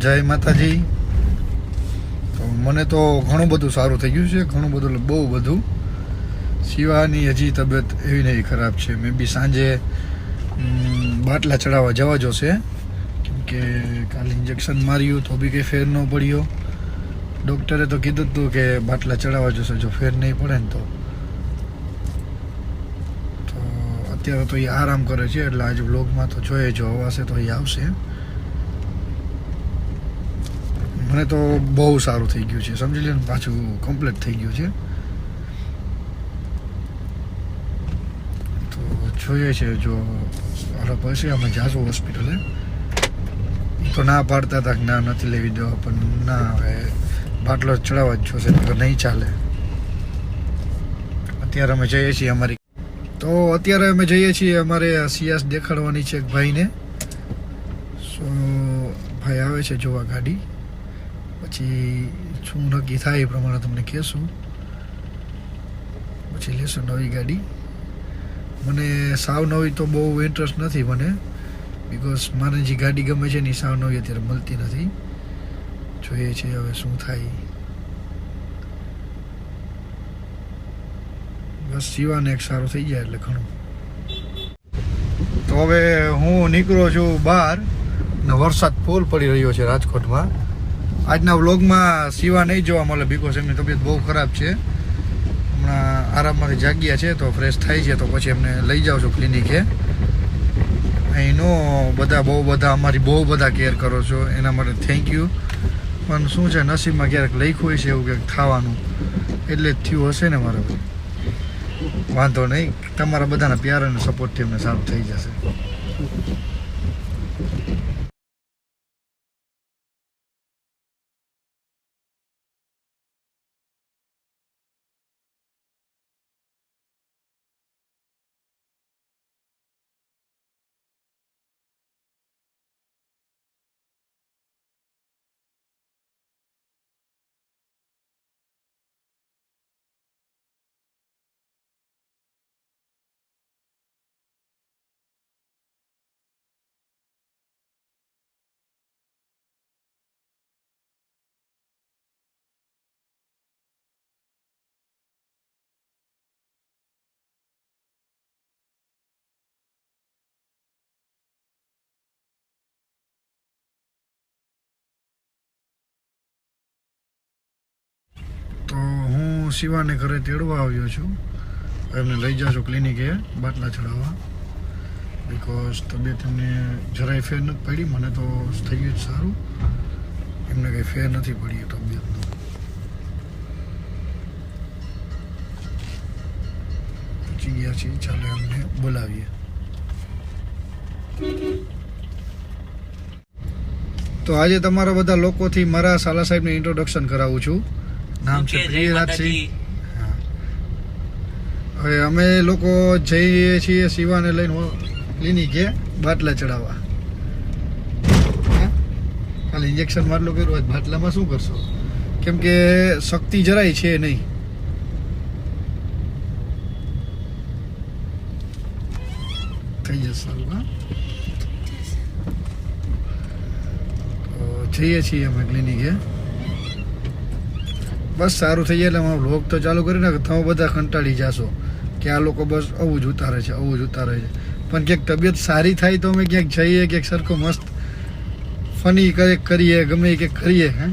જય માતાજી. તો મને તો ઘણું બધું સારું થઈ ગયું છે, ઘણું બધું, બહુ બધું. શિવાની હજી તબિયત એવી નહીં ખરાબ છે. મેં બી સાંજે બાટલા ચડાવવા જવા જોશે, કેમ કે કાલે ઇન્જેક્શન માર્યું તો બી કંઈ ફેર ન પડ્યો. ડૉક્ટરે તો કીધું હતું કે બાટલા ચડાવવા જોશે, જો ફેર નહીં પડે ને તો અત્યારે તો એ આરામ કરે છે. એટલે આજે વ્લોગમાં તો જોઈએ, જો અવાશે તો એ આવશે. મને તો બહુ સારું થઈ ગયું છે, સમજી લે ને, પાછું કમ્પ્લીટ થઈ ગયું છે. તો જોઈએ છે, જો અરે પછી અમે જાશું હોસ્પિટલે. તો ના પાડતા હતા કે ના નથી લેવી દવા, પણ ના, હવે બાટલો ચડાવવા જ જોશે, તો નહીં ચાલે. અત્યારે અમે જઈએ છીએ અમારે સિયાસ દેખાડવાની છે એક ભાઈને. સો ભાઈ આવે છે જોવા ગાડી, પછી શું નક્કી થાય એ પ્રમાણે તમને કહેશું. પછી લેશું નવી ગાડી. મને સાવ નવી તો બહુ ઇન્ટરેસ્ટ નથી મને, બિકોઝ મને જે ગાડી ગમે છે ને એ સાવ નવી અત્યારે મળતી નથી. જોઈએ છે હવે શું થાય. બસ શિવાને એક સારું થઈ જાય એટલે ઘણું. તો હવે હું નીકળ્યો છું બહાર ને વરસાદ ફૂલ પડી રહ્યો છે રાજકોટમાં. આજના વ્લોગમાં શિવા નહીં જોવા મળે, બિકોઝ એમની તબિયત બહુ ખરાબ છે. હમણાં આરામમાંથી જાગ્યા છે, તો ફ્રેશ થાય છે, તો પછી એમને લઈ જાઉં છું ક્લિનિકે. અહીંનો બહુ બધા કેર કરો છો, એના માટે થેન્ક યુ. પણ શું છે, નસીબમાં ક્યારેક લખ્યું હોય છે એવું ક્યાંક થવાનું, એટલે જ થયું હશે ને મારે. વાંધો નહીં, તમારા બધાના પ્યાર અને સપોર્ટથી અમને સારું થઈ જશે. તો હું શિવાને ઘરે તેડવા આવ્યો છું. એમને લઈ જાઉં ક્લિનિકે બાટલા ચડાવવા, બિકોઝ તબિયત એમને જરાય ફેર નથી પડી. મને તો થઈ ગયું જ સારું, એમને કંઈ ફેર નથી પડી તબિયતનો. પૂછી ગયા છીએ, ચાલો એમને બોલાવીએ. તો આજે તમારા બધા લોકોથી મારા સાલા સાહેબને ઇન્ટ્રોડક્શન કરાવું છું. નામ છે પ્રિયરાજસિંહ. હવે અમે લોકો જઈએ છીએ શિવાને લઈને ક્લિનિકે બાટલા ચડાવવા. ખાલી ઇન્જેક્શન માટલું કર્યું, બાટલામાં શું કરશો, કેમ કે શક્તિ જરાય છે નહીં. થઈ જશે સારું. હા, તો જઈએ છીએ અમે ક્લિનિકે. બસ સારું થઈ જાય એટલે અમારો વ્લોગ તો ચાલુ કરીને તમે બધા કંટાળી જશો કે આ લોકો બસ આવું જ ઉતારે છે. પણ ક્યાંક તબિયત સારી થાય તો અમે ક્યાંક જઈએ, ક્યાંક સરખો મસ્ત ફની કરીએ, ગમે એ ક્યાંક કરીએ. હે,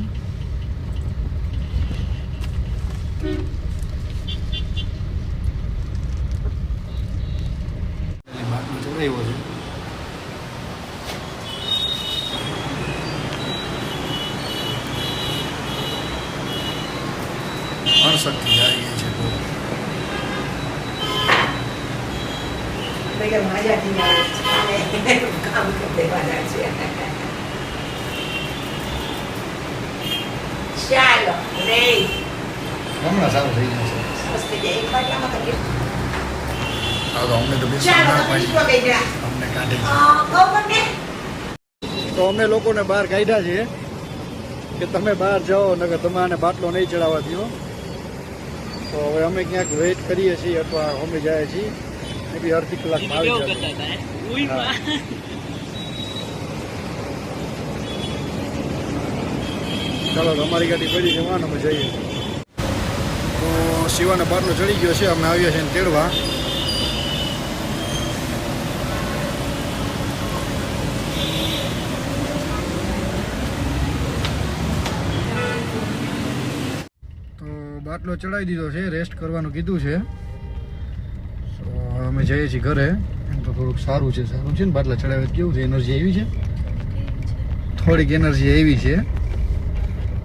અણશક્તિ આવી ગઈ છે બહુ. હમણાં સારું થઈ જશે. અમને તો અમને કાઢી. તો અમે લોકોને બહાર કાઢ્યા છીએ કે તમે બહાર જાઓ, નકર તમારે બાટલો નહીં ચડાવવા દો. તો હવે અમે ક્યાંક વેઇટ કરીએ છીએ અથવા અમે જાય છીએ, એ બી અડધી કલાકમાં આવી જાય. ચાલો અમારી ગાડી પડી છે વાન અમે જઈએ. તો શિવાના બારનો ચડી ગયો છે, અમે આવ્યા છીએ તેડવા. તો બાટલો ચડાવી દીધો છે, રેસ્ટ કરવાનું કીધું છે. તો અમે જઈએ છીએ ઘરે. એમ તો થોડુંક સારું છે ને બાટલા ચડાવે કેવું છે, એનર્જી આવી છે, થોડીક એનર્જી આવી છે.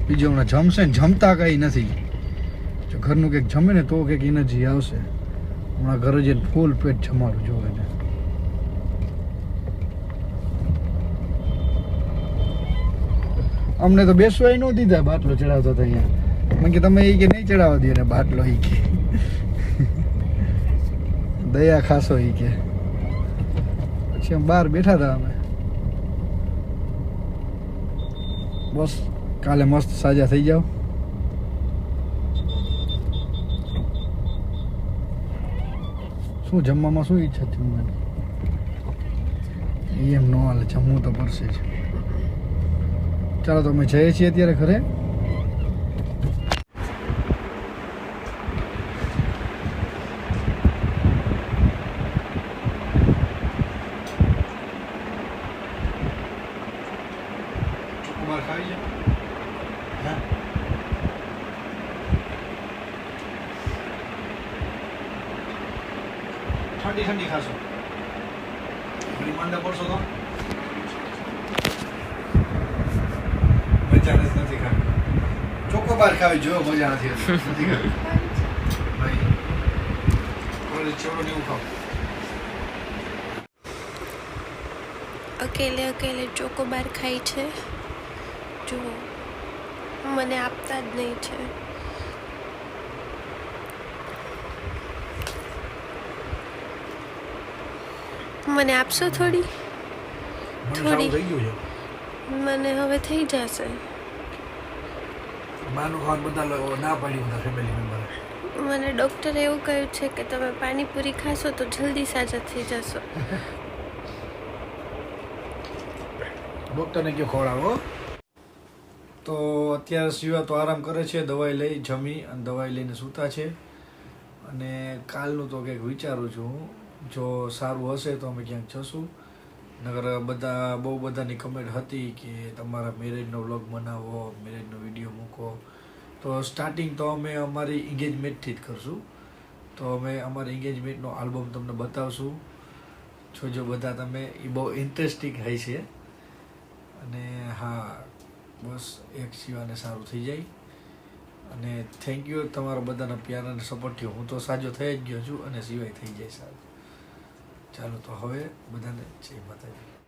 બીજું હમણાં જમશે ને, જમતા કંઈ નથી. જો ઘરનું કંઈક જમે ને તો કંઈક એનર્જી આવશે. હમણાં ઘરે જઈને ફૂલ પેટ જમાડું જોવે ને. અમને તો બેસવા ન દીધા બાટલો ચડાવતો હતો અહીંયા. મને કે તમે એ કે નહીં ચડાવવા દો ને બાટલો, એ કે દયા ખાસો એ કે. પછી આમ બહાર બેઠા હતા અમે. બસ કાલે મસ્ત સાજા થઈ જાવ. શું જમવામાં શું ઈચ્છા છે જમવાની? એમ ન હાલે, જમવું તો પડશે જ. ચાલો તો અમે જઈએ છીએ અત્યારે ઘરે. ઠંડી ઠંડી ખાશો, ઘણી માંડા પડશો તો મજા નથી ખાવી. ચોકોબાર ખાવી જો મજા નથી ખાવી. ભાઈ ચલો ને એવું ખાવ. અકેલે અકેલે ચોકોબાર ખાઈ છે. જુઓ, મને આપતા જ નહીં છે. મને આપશો થોડી? મને હવે થઈ જશે. બાનું ખાવાનું બધા ના પાડી બધા ફેમિલી મેમ્બર. મને ડૉક્ટરે એવું કહ્યું છે કે તમે પાણીપુરી ખાશો તો જલ્દી સાજા થઈ જશો. ડૉક્ટરને કયો ખવડાવો. તો અત્યારે શિવા તો આરામ કરે છે, દવાઈ લઈ જમી અને દવાઈ લઈને સૂતા છે. અને કાલનું તો કંઈક વિચારું છું, જો સારું હશે તો અમે ક્યાંક જશું. નગર બહુ બધાની કમેન્ટ હતી કે તમારા મેરેજનો વ્લોગ બનાવો, મેરેજનો વિડીયો મૂકો. તો સ્ટાર્ટિંગ તો અમે અમારી એન્ગેજમેન્ટથી જ કરશું. તો અમે અમારી એન્ગેજમેન્ટનો આલ્બમ તમને બતાવશું. જોજો બધા તમે, એ બહુ ઇન્ટરેસ્ટિંગ હોય છે. અને હા, બસ એક શિવાને સારું થઈ જાય. અને થેન્ક યુ તમારા બધાના પ્યાર અને સપોર્ટથી. હું તો સાજો થઈ જ ગયો છું અને સિવાય થઈ જાય સારું. ચાલો તો હવે બધાને જય માતાજી.